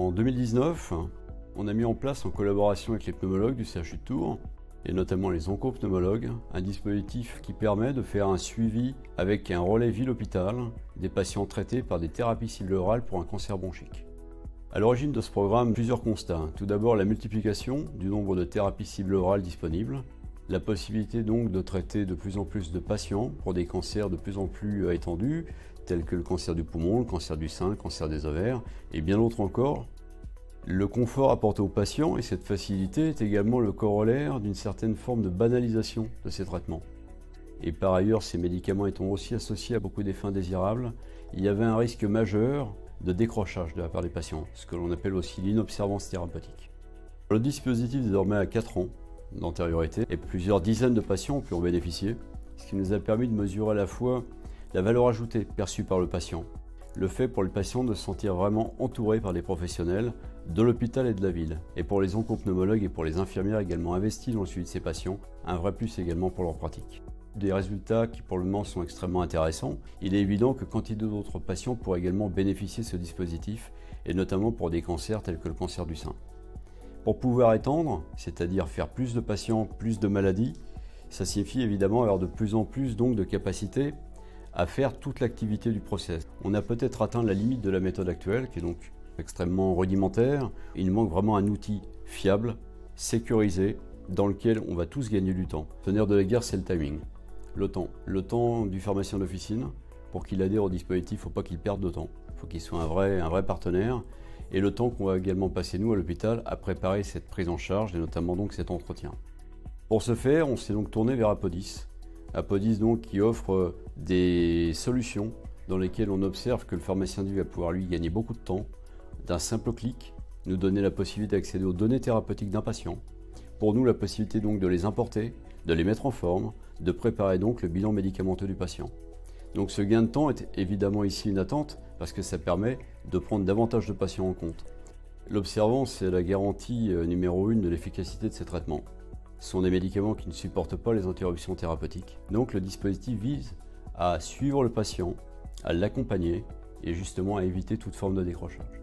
En 2019, on a mis en place en collaboration avec les pneumologues du CHU de Tours, et notamment les oncopneumologues, un dispositif qui permet de faire un suivi avec un relais ville-hôpital des patients traités par des thérapies ciblées orales pour un cancer bronchique. À l'origine de ce programme, plusieurs constats. Tout d'abord, la multiplication du nombre de thérapies ciblées orales disponibles, la possibilité donc de traiter de plus en plus de patients pour des cancers de plus en plus étendus, tels que le cancer du poumon, le cancer du sein, le cancer des ovaires, et bien d'autres encore. Le confort apporté aux patients et cette facilité est également le corollaire d'une certaine forme de banalisation de ces traitements. Et par ailleurs, ces médicaments étant aussi associés à beaucoup d'effets indésirables, il y avait un risque majeur de décrochage de la part des patients, ce que l'on appelle aussi l'inobservance thérapeutique. Le dispositif est désormais à 4 ans d'antériorité et plusieurs dizaines de patients ont pu en bénéficier, ce qui nous a permis de mesurer à la fois la valeur ajoutée perçue par le patient, le fait pour le patient de se sentir vraiment entouré par des professionnels de l'hôpital et de la ville, et pour les oncopneumologues et pour les infirmières également investis dans le suivi de ces patients, un vrai plus également pour leur pratique. Des résultats qui pour le moment sont extrêmement intéressants. Il est évident que quantité d'autres patients pourraient également bénéficier de ce dispositif, et notamment pour des cancers tels que le cancer du sein. Pour pouvoir étendre, c'est-à-dire faire plus de patients, plus de maladies, ça signifie évidemment avoir de plus en plus donc de capacité à faire toute l'activité du process. On a peut-être atteint la limite de la méthode actuelle, qui est donc extrêmement rudimentaire. Il manque vraiment un outil fiable, sécurisé, dans lequel on va tous gagner du temps. Le nerf de la guerre, c'est le timing. Le temps du pharmacien d'officine, pour qu'il adhère au dispositif, il ne faut pas qu'il perde de temps. Il faut qu'il soit un vrai partenaire. Et le temps qu'on va également passer, nous, à l'hôpital, à préparer cette prise en charge, et notamment donc cet entretien. Pour ce faire, on s'est donc tourné vers Apodis. Apodis donc qui offre des solutions dans lesquelles on observe que le pharmacien va pouvoir lui gagner beaucoup de temps, d'un simple clic, nous donner la possibilité d'accéder aux données thérapeutiques d'un patient. Pour nous, la possibilité donc de les importer, de les mettre en forme, de préparer donc le bilan médicamenteux du patient. Donc ce gain de temps est évidemment ici une attente parce que ça permet de prendre davantage de patients en compte. L'observance est la garantie numéro 1 de l'efficacité de ces traitements. Ce sont des médicaments qui ne supportent pas les interruptions thérapeutiques. Donc le dispositif vise à suivre le patient, à l'accompagner et justement à éviter toute forme de décrochage.